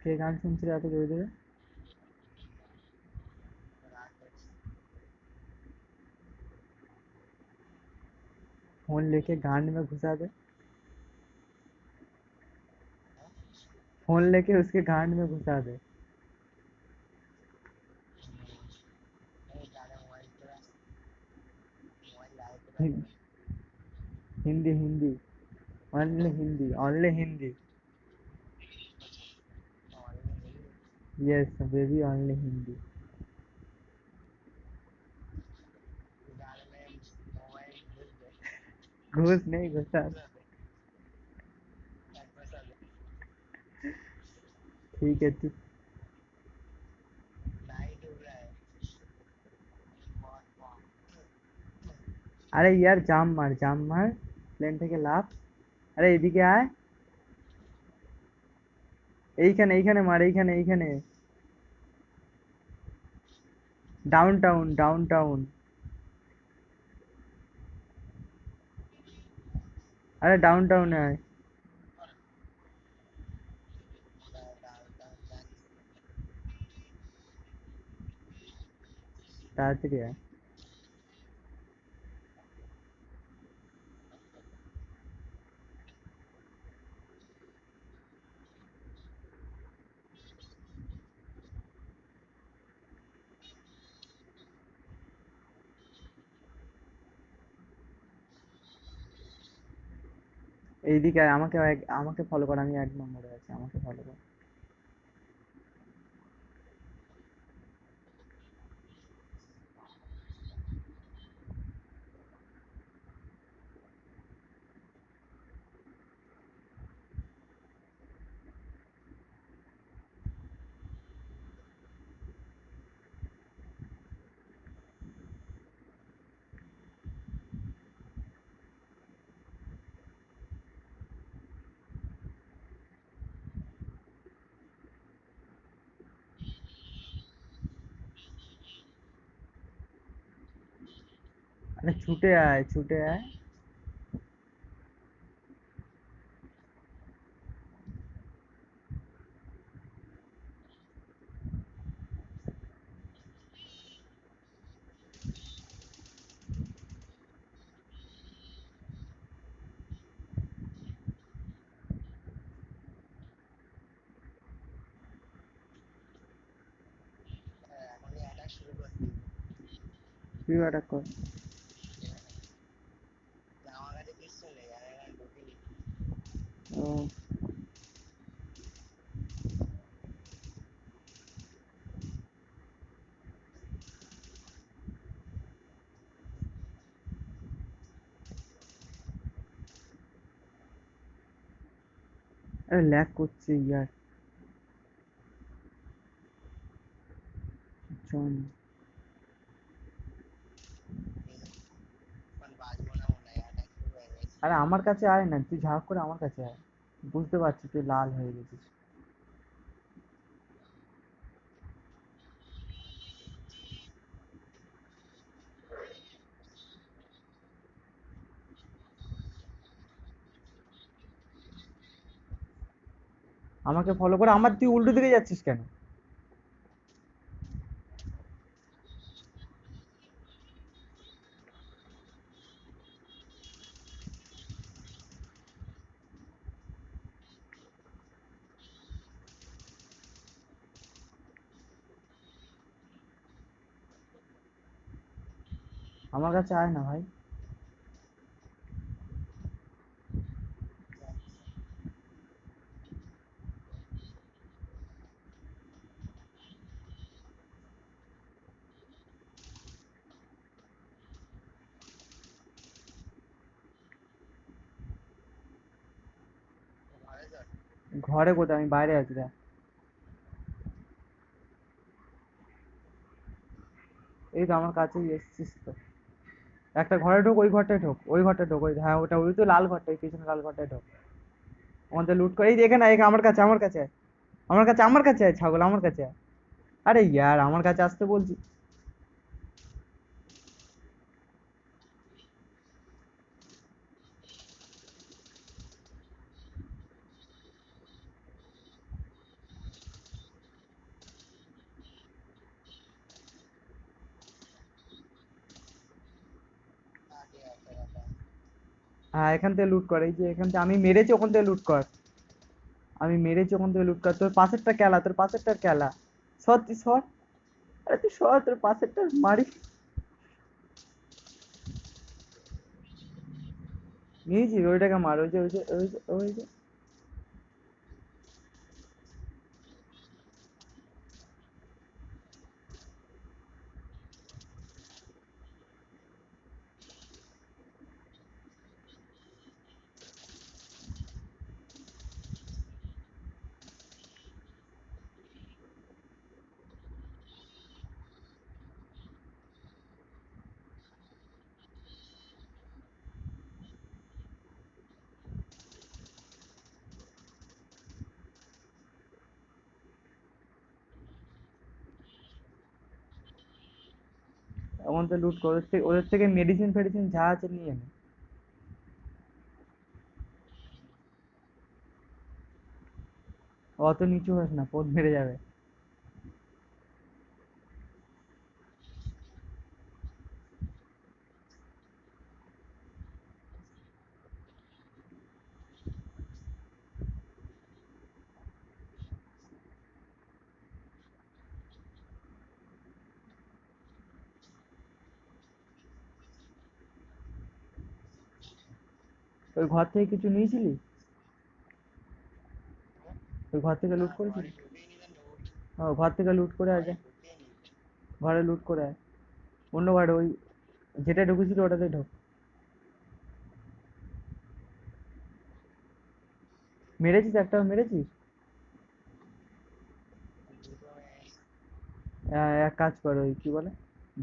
কে গান শুনছিল এত জোরে জোরে? फोन लेके गांड में घुसा दे। फोन लेके उसके गांड में घुसा दे। हिं- Hindi Hindi, only Hindi, only Hindi. Yes baby, only Hindi. घुस नहीं घुसा। ठीक है तू। আরে ইয়ার জাম মার, জাম মার, প্লেন থেকে লাফ। আরে এদিকে আয়, এইখানে এইখানে মার, এইখানে এইখানে। Down town, down town. আরে ডাউন টাউনে আয়, তাড়াতাড়ি আয়। এইদিকে আয়, আমাকে আমাকে ফলো কর, আমি 1 নম্বরে আছি, আমাকে ফলো কর। আরে ছুটে আয়, ছুটে আয়। তুই অ্যাটাক কর। ও, আরে ল্যাগ করছে ইয়ার। জন, আরে আমার কাছে আয় না, তুই ঝাঁপ করে আমার কাছে আয়। বুঝতে পারছি তুই লাল হয়ে গেছিস। আমাকে ফলো করে, আমার তুই উল্টো দিকে যাচ্ছিস কেন? আমার কাছে আয় না ভাই। ঘরে কোথায়? আমি বাইরে আছি দেখ। এই তো আমার কাছেই এসছিস তো। একটা ঘরে ঢোক, ওই ঘরটায় ঢোক, ওই ঘরটায় ঢোক, ওই, হ্যাঁ ওটা, ওই তো লাল ঘরটা, ওই পিছনে লাল ঘরটায় ঢোক। আমাদের লুট করে, এই যে এখানে আমার কাছে, আমার কাছে আয়। আমার কাছে, আমার কাছে আয় ছাগল, আমার কাছে আয়। আরে ইয়ার আমার কাছে আসতে বলছি। হ্যাঁ, এখান থেকে লুট কর, এই যে এখান থেকে আমি মেরেছি, ওখান থেকে লুট কর। আমি মেরেছি, ওখান থেকে লুট কর, তোর পাশেরটা খেলা, তোর পাশেরটার খেলা। সর তুই সর। আরে তুই সর, তোর পাশেরটা মারি। নিয়েছি, ওইটাকে মার, ওই যে ওই যে ওই যে ওই যে। ওখান থেকে লুট কর, ওদের থেকে মেডিসিন ফেডিসিন যা আছে নিয়ে নে। অত নিচু হোস না, পোদ মেরে যাবে। ওই ঘর থেকে কিছু নিয়েছিলি? ওই ঘর থেকে লুট করেছিলি? ও, ঘর থেকে লুট করে আয় যা। ঘরে লুট করে আয়। অন্য ঘরে, ওই যেটা ঢুকেছিল ওটাতে ঢোক। মেরেছিস, একটাও মেরেছিস? এক কাজ কর, ওই কি বলে,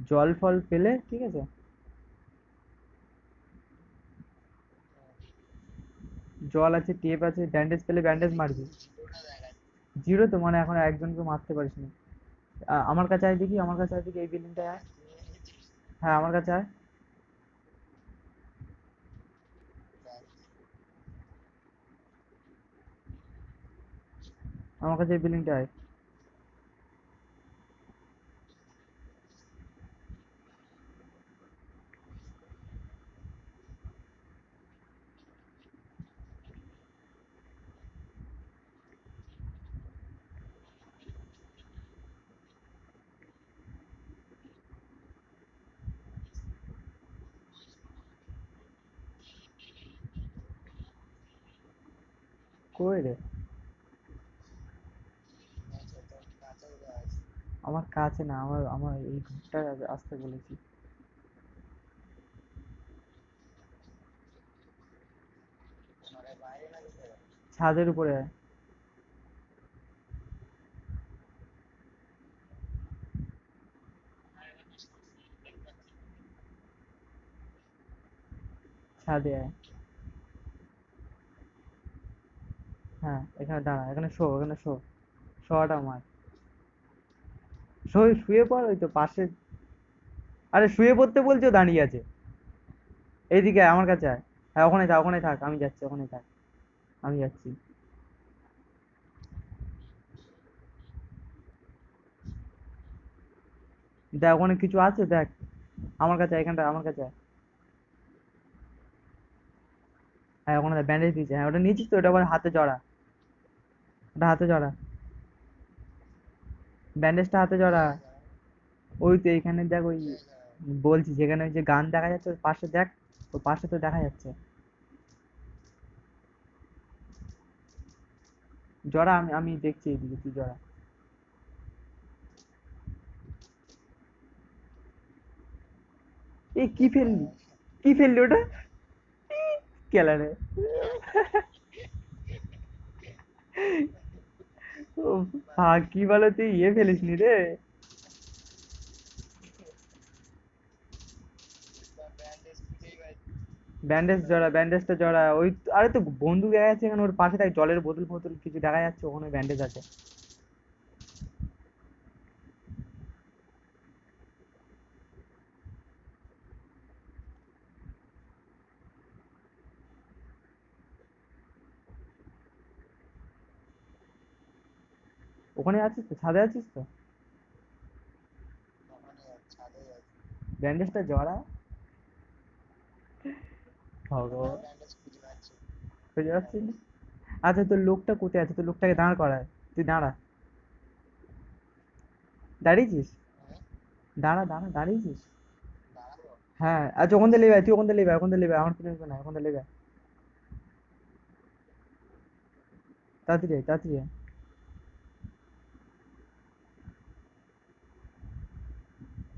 জল ফল পেলে, ঠিক আছে, জল আছে, টেপ আছে, ব্যান্ডেজ পেলে ব্যান্ডেজ মারবি। জিরো তো, মানে এখন একজনকে মারতে পারিস না। আমার কাছে আয় দেখি, আমার কাছে আয় দেখি, এই বিল্ডিংটায় আয়। হ্যাঁ, আমার কাছে আয়। আমার কাছে এই বিল্ডিংটায় আয়। কই রে? আমার কাছে না, আমার আমার এই ঘরটায় আসতে বলেছি। ছাদের উপরে আয়। ছাদে আয়। হ্যাঁ, এখানে দাঁড়া, এখানে শো, এখানে শো। শোয়াটা মার। শুয়ে পড়, ওই তো পাশে। আরে শুয়ে পড়তে বলছো, দাঁড়িয়ে আছে। এইদিকে আয়, আমার কাছে আয়। হ্যাঁ, ওখানে থাক, ওখানে থাক, আমি যাচ্ছি, ওখানে থাক। আমি যাচ্ছি। দেখ, ওখানে কিছু আছে দেখ। আমার কাছে আয়, এখানটা আমার কাছে আয়। হ্যাঁ, ওখানে ব্যান্ডেজ দিয়েছে, হ্যাঁ ওটা নিয়েছিস তো, ওটা আবার হাতে জড়া। ওটা হাতে জড়া। ব্যান্ডেজটা হাতে জড়া। ওই তো এইখানে দেখ, ওই বলছি যেখানে ওই যে গান দেখা যাচ্ছে, ওর পাশে দেখ। ওর পাশে তো দেখা যাচ্ছে। জড়া, আমি আমি দেখছি এইদিকে, তুই জড়া। এই কি ফেললি? কি ফেললি ওটা? কেলারে। ও, কি বলো, তুই ফেলিস নি রে? ব্যান্ডেজ জড়া, ব্যান্ডেজটা জড়া, ওই আরে তো বন্দুক দেখা যাচ্ছে এখানে, ওর পাশে দেখ, জলের বোতল ফোতল কিছু দেখা যাচ্ছে, ওখানে ব্যান্ডেজ আছে। ওখানে আছিস তো, ছাদে আছিস তো? ব্যান্ডেজটা জড়া। ভগবান, খুঁজে পাচ্ছি না। আচ্ছা তোর লোকটা কোথায় আছে? তোর লোকটাকে দাঁড় করায়, তুই দাঁড়া। দাঁড়িয়েছিস? দাঁড়া দাঁড়া, দাঁড়িয়েছিস? হ্যাঁ, আচ্ছা ওখান থেকে লেবে আয়, তুই ওখান থেকে লেবে আয়, ওখান থেকে লেবে আয়, আমার পিছনে না, ওখান থেকে লেবে আয়। তাড়াতাড়ি আয়, তাড়াতাড়ি আয়।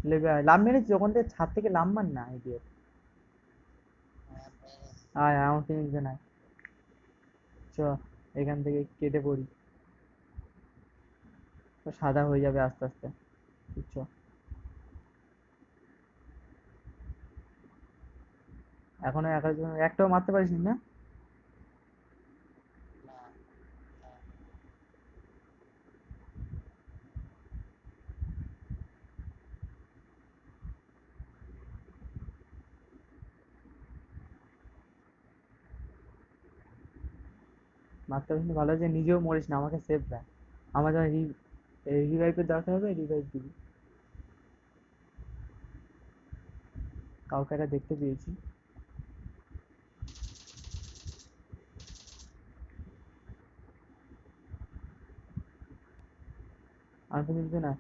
লেবে আয়, লাভ মেরেছিস ওখান থেকে, ছাদ থেকে লাভ মার না ইডিয়েট। আয় আয়, আমার পিছনে আয়। চ, এখান থেকে কেটে পড়ি, তো সাদা হয়ে যাবে আস্তে আস্তে। চ, এখনো একটাও মারতে পারিস না? মারতে পারিস না, ভালো যে নিজেও মরিস না, আমাকে সেভ রাখ। আমার যখন রিভাইভের দরকার হবে, রিভাইভ দিবি। কাউকে একটা দেখতে পেয়েছি। আর তো মিলছে না।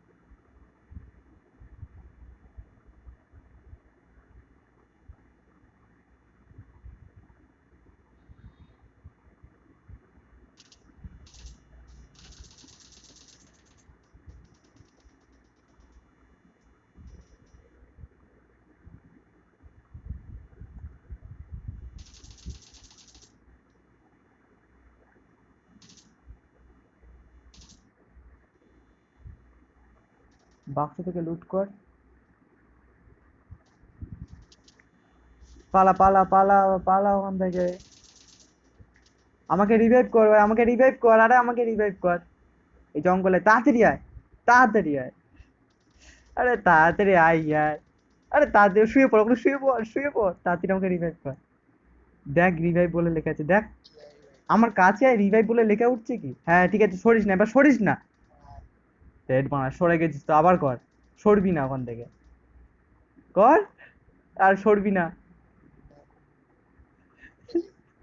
বাক্স থেকে লুট কর। পালা পালা পালা, পালা ওখান থেকে। আমাকে রিভাইভ কর ভাই, আমাকে রিভাইভ কর, আরে আমাকে রিভাইভ কর। এই জঙ্গলে তাড়াতাড়ি আয়, তাড়াতাড়ি আয়। আরে তাড়াতাড়ি আয় ইয়ার। আরে তাড়াতাড়ি শুয়ে পড়, ওখানে শুয়ে পড়, শুয়ে পড়, তাড়াতাড়ি আমাকে রিভাইভ কর। দেখ রিভাইভ বলে লেখা আছে, দেখ। আমার কাছে রিভাইভ বলে লেখা উঠছে কি? হ্যাঁ ঠিক আছে, সরিস না, এবার সরিস না। রেড বানা, সরে গেছিস তো, আবার কর। সরবি না ওখান থেকে। কর, আর সরবি না।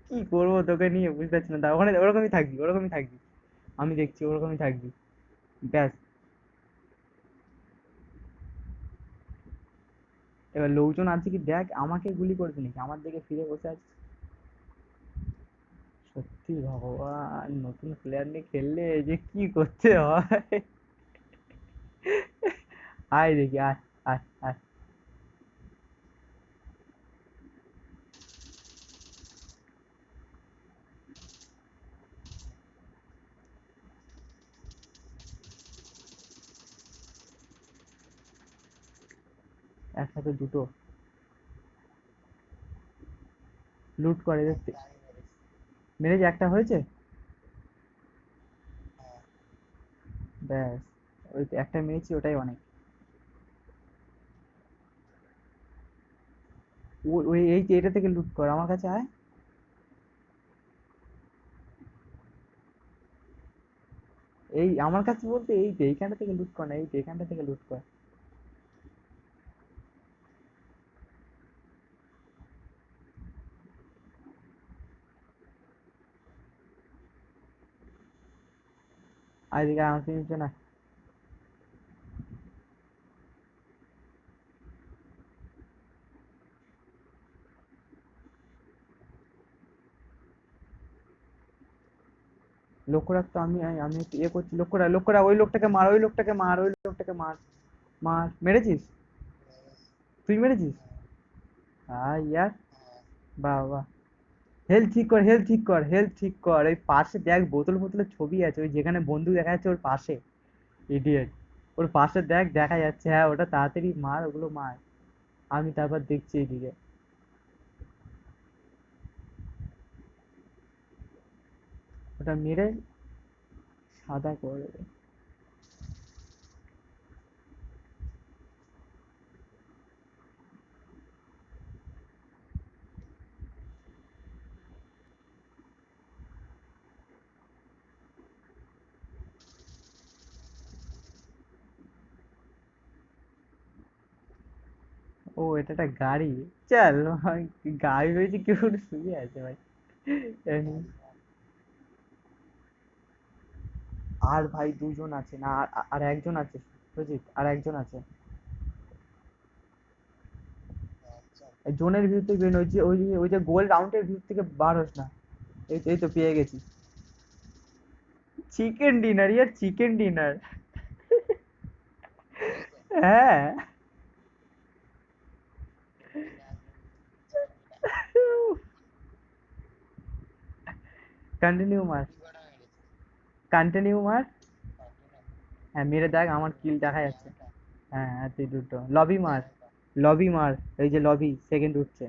কি করবো তোকে নিয়ে বুঝতে পারছি না, তা ওখানে ওরকমই থাকবি, ওরকমই থাকবি। আমি দেখছি ওরকমই থাকবি। ব্যাস। এবার লোকজন আছে কি দেখ, আমাকে গুলি করবি নাকি? আমার দিকে ফিরে বসে আছে। সত্যি ভগবান, নতুন প্লেয়ার নিয়ে খেললে এই যে কি করতে হয়। আয় দেখি, আয়, আয়, আয়। একসাথে দুটো লুট করে দেখতে। মেরেজ একটা হয়েছে। ব্যাস, ওই তো একটা মেরেছি, ওটাই অনেক। ওই ওই এই যে এটা থেকে লুট কর, আমার কাছে আয়। এই আমার কাছে বলতে এই যে এইখানটা থেকে লুট কর না, এই যে এখানটা থেকে লুট কর। আর এদিকে আমার নিচে না। লক্ষ্য রাখতো, আমি একটু ইয়ে করছি, লক্ষ্য রাখ, লক্ষ্য রাখ, ওই লোকটাকে মার, ওই লোকটাকে মার, ওই লোকটাকে মার। মার, মেরেছিস? তুই মেরেছিস? হ্যাঁ ইয়ার। বাহ বাহ। হেলথ ঠিক কর, হেলথ ঠিক কর, হেলথ ঠিক কর। ওই পাশে দেখ বোতল বোতলের ছবি আছে, ওই যেখানে বন্দুক দেখা যাচ্ছে ওর পাশে। ইডিয়েট। ওর পাশে দেখ, দেখা যাচ্ছে, হ্যাঁ ওটা তাড়াতাড়ি মার, ওগুলো মার। আমি তারপর দেখছি এইদিকে। ওটা মেরে সাদা করে দে। ও এটা একটা গাড়ি। চল ভাই, গাড়ি রয়েছে কেউ একটা শুয়ে আছে ভাই। এমনি। আর ভাই দুজন আছে না, আর একজন আছে বুঝলি, আর একজন আছে। জোনের ভিউ থেকে বের হচ্ছে, ওই যে গোল রাউন্ডের ভিউ থেকে বার হোস না। এই তো পেয়ে গেছি। চিকেন ডিনার, ইয়ার চিকেন ডিনার। হ্যাঁ। কন্টিনিউ মার, কন্টিনিউ মার। হ্যাঁ মেরে দেখ, আমার কিল দেখা যাচ্ছে। হ্যাঁ হ্যাঁ, তুই দুটো লবি মার, লবি মার। এই যে লবি সেকেন্ড উঠছে।